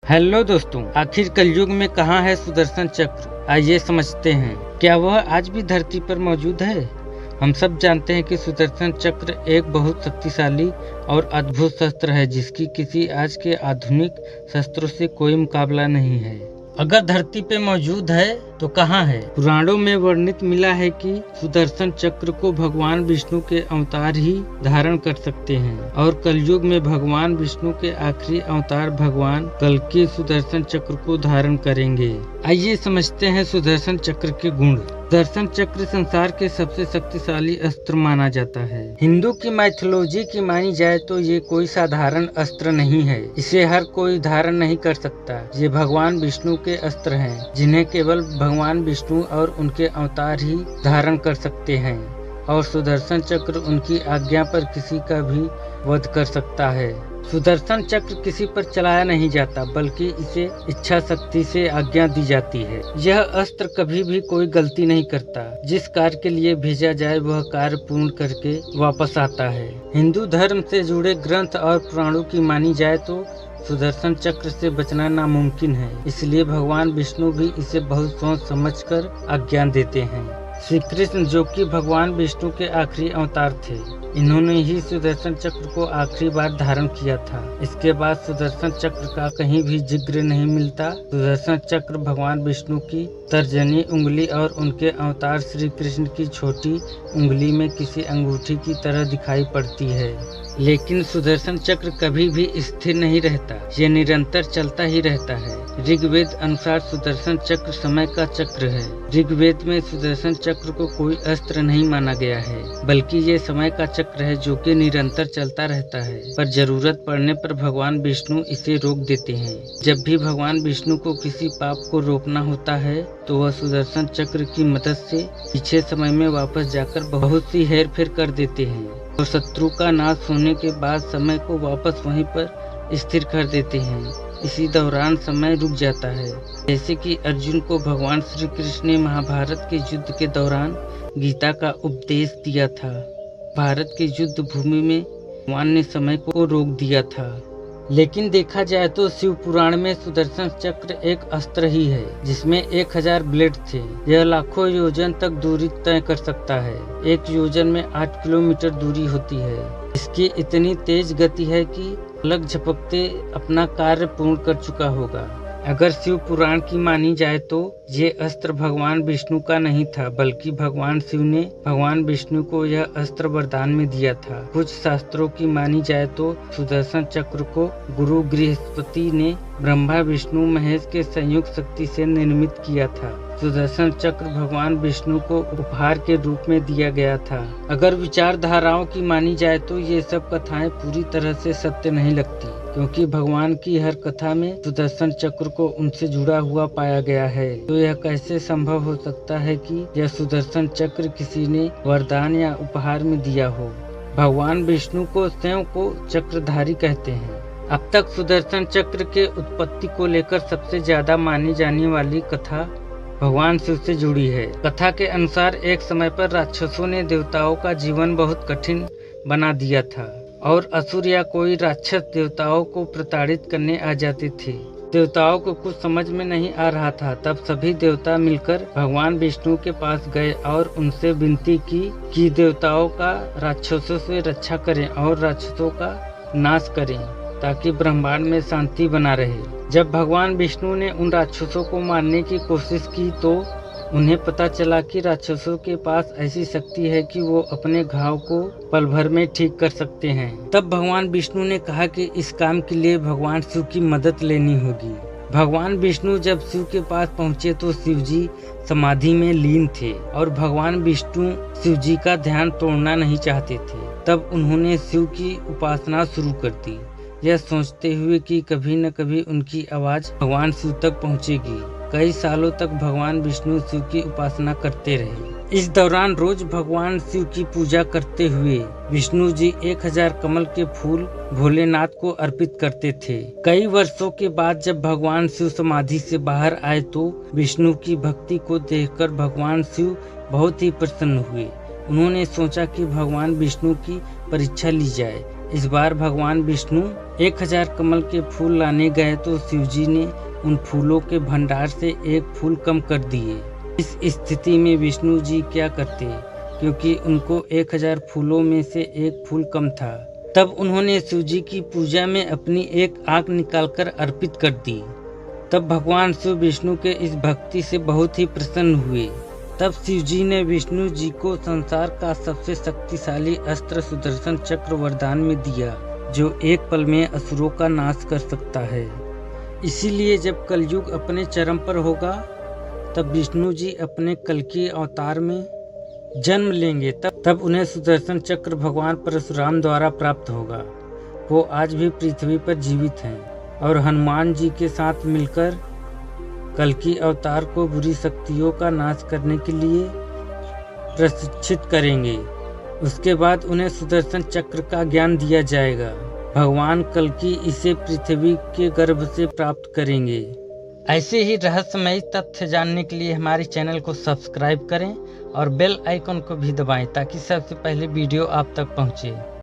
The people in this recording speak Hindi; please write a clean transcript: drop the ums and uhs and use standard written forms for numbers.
हेलो दोस्तों, आखिर कलयुग में कहाँ है सुदर्शन चक्र? आइए समझते हैं। क्या वह आज भी धरती पर मौजूद है? हम सब जानते हैं कि सुदर्शन चक्र एक बहुत शक्तिशाली और अद्भुत शस्त्र है जिसकी किसी आज के आधुनिक शस्त्रों से कोई मुकाबला नहीं है। अगर धरती पे मौजूद है तो कहाँ है? पुराणों में वर्णित मिला है कि सुदर्शन चक्र को भगवान विष्णु के अवतार ही धारण कर सकते हैं और कलयुग में भगवान विष्णु के आखिरी अवतार भगवान कल्कि सुदर्शन चक्र को धारण करेंगे। आइए समझते हैं सुदर्शन चक्र के गुण। सुदर्शन चक्र संसार के सबसे शक्तिशाली अस्त्र माना जाता है। हिंदू की माइथोलॉजी की मानी जाए तो ये कोई साधारण अस्त्र नहीं है। इसे हर कोई धारण नहीं कर सकता। ये भगवान विष्णु के अस्त्र हैं जिन्हें केवल भगवान विष्णु और उनके अवतार ही धारण कर सकते हैं और सुदर्शन चक्र उनकी आज्ञा पर किसी का भी वध कर सकता है। सुदर्शन चक्र किसी पर चलाया नहीं जाता बल्कि इसे इच्छा शक्ति से आज्ञा दी जाती है। यह अस्त्र कभी भी कोई गलती नहीं करता। जिस कार्य के लिए भेजा जाए वह कार्य पूर्ण करके वापस आता है। हिंदू धर्म से जुड़े ग्रंथ और पुराणों की मानी जाए तो सुदर्शन चक्र से बचना नामुमकिन है, इसलिए भगवान विष्णु भी इसे बहुत सोच समझकर आज्ञा देते हैं। श्री कृष्ण जो कि भगवान विष्णु के आखिरी अवतार थे, इन्होंने ही सुदर्शन चक्र को आखिरी बार धारण किया था। इसके बाद सुदर्शन चक्र का कहीं भी जिक्र नहीं मिलता। सुदर्शन चक्र भगवान विष्णु की तर्जनी उंगली और उनके अवतार श्री कृष्ण की छोटी उंगली में किसी अंगूठी की तरह दिखाई पड़ती है। लेकिन सुदर्शन चक्र कभी भी स्थिर नहीं रहता, ये निरंतर चलता ही रहता है। ऋग्वेद अनुसार सुदर्शन चक्र समय का चक्र है। ऋग्वेद में सुदर्शन चक्र को कोई अस्त्र नहीं माना गया है बल्कि ये समय का चक्र है जो कि निरंतर चलता रहता है, पर जरूरत पड़ने पर भगवान विष्णु इसे रोक देते हैं। जब भी भगवान विष्णु को किसी पाप को रोकना होता है तो वह सुदर्शन चक्र की मदद से पीछे समय में वापस जाकर बहुत सी हेर फेर कर देते हैं और शत्रु का नाश होने के बाद समय को वापस वहीं पर स्थिर कर देते हैं। इसी दौरान समय रुक जाता है, जैसे कि अर्जुन को भगवान श्री कृष्ण ने महाभारत के युद्ध के दौरान गीता का उपदेश दिया था। भारत की युद्ध भूमि में भगवान ने समय को रोक दिया था। लेकिन देखा जाए तो शिव पुराण में सुदर्शन चक्र एक अस्त्र ही है जिसमें 1000 ब्लेड थे। यह लाखों योजन तक दूरी तय कर सकता है। एक योजन में 8 किलोमीटर दूरी होती है। इसकी इतनी तेज गति है कि पलक झपकते अपना कार्य पूर्ण कर चुका होगा। अगर शिव पुराण की मानी जाए तो ये अस्त्र भगवान विष्णु का नहीं था बल्कि भगवान शिव ने भगवान विष्णु को यह अस्त्र वरदान में दिया था। कुछ शास्त्रों की मानी जाए तो सुदर्शन चक्र को गुरु बृहस्पति ने ब्रह्मा विष्णु महेश के संयुक्त शक्ति से निर्मित किया था। सुदर्शन चक्र भगवान विष्णु को उपहार के रूप में दिया गया था। अगर विचारधाराओं की मानी जाए तो ये सब कथाएं पूरी तरह से सत्य नहीं लगती, क्योंकि भगवान की हर कथा में सुदर्शन चक्र को उनसे जुड़ा हुआ पाया गया है। तो यह कैसे संभव हो सकता है कि यह सुदर्शन चक्र किसी ने वरदान या उपहार में दिया हो? भगवान विष्णु को स्वयं को चक्रधारी कहते हैं। अब तक सुदर्शन चक्र के उत्पत्ति को लेकर सबसे ज्यादा मानी जाने वाली कथा भगवान शिव से जुड़ी है। कथा के अनुसार एक समय पर राक्षसों ने देवताओं का जीवन बहुत कठिन बना दिया था और असुर या कोई राक्षस देवताओं को प्रताड़ित करने आ जाते थे। देवताओं को कुछ समझ में नहीं आ रहा था। तब सभी देवता मिलकर भगवान विष्णु के पास गए और उनसे विनती की कि देवताओं का राक्षसों से रक्षा करें और राक्षसों का नाश करें ताकि ब्रह्मांड में शांति बना रहे। जब भगवान विष्णु ने उन राक्षसों को मारने की कोशिश की तो उन्हें पता चला कि राक्षसों के पास ऐसी शक्ति है कि वो अपने घाव को पल भर में ठीक कर सकते हैं। तब भगवान विष्णु ने कहा कि इस काम के लिए भगवान शिव की मदद लेनी होगी। भगवान विष्णु जब शिव के पास पहुँचे तो शिव जी समाधि में लीन थे और भगवान विष्णु शिव जी का ध्यान तोड़ना नहीं चाहते थे। तब उन्होंने शिव की उपासना शुरू कर दी, यह सोचते हुए कि कभी न कभी उनकी आवाज भगवान शिव तक पहुंचेगी। कई सालों तक भगवान विष्णु शिव की उपासना करते रहे। इस दौरान रोज भगवान शिव की पूजा करते हुए विष्णु जी 1000 कमल के फूल भोलेनाथ को अर्पित करते थे। कई वर्षों के बाद जब भगवान शिव समाधि से बाहर आए तो विष्णु की भक्ति को देखकर भगवान शिव बहुत ही प्रसन्न हुए। उन्होंने सोचा कि भगवान विष्णु की परीक्षा ली जाए। इस बार भगवान विष्णु 1000 कमल के फूल लाने गए तो शिवजी ने उन फूलों के भंडार से एक फूल कम कर दिए। इस स्थिति में विष्णु जी क्या करते, क्योंकि उनको 1000 फूलों में से एक फूल कम था। तब उन्होंने शिवजी की पूजा में अपनी एक आंख निकालकर अर्पित कर दी। तब भगवान शिव विष्णु के इस भक्ति से बहुत ही प्रसन्न हुए। तब शिवजी ने विष्णु जी को संसार का सबसे शक्तिशाली अस्त्र सुदर्शन चक्र वरदान में दिया, जो एक पल में असुरों का नाश कर सकता है। इसीलिए जब कलयुग अपने चरम पर होगा तब विष्णु जी अपने कल्कि अवतार में जन्म लेंगे। तब उन्हें सुदर्शन चक्र भगवान परशुराम द्वारा प्राप्त होगा। वो आज भी पृथ्वी पर जीवित हैं और हनुमान जी के साथ मिलकर कल्कि अवतार को बुरी शक्तियों का नाश करने के लिए प्रशिक्षित करेंगे। उसके बाद उन्हें सुदर्शन चक्र का ज्ञान दिया जाएगा। भगवान कल्कि इसे पृथ्वी के गर्भ से प्राप्त करेंगे। ऐसे ही रहस्यमयी तथ्य जानने के लिए हमारे चैनल को सब्सक्राइब करें और बेल आइकन को भी दबाएं ताकि सबसे पहले वीडियो आप तक पहुंचे।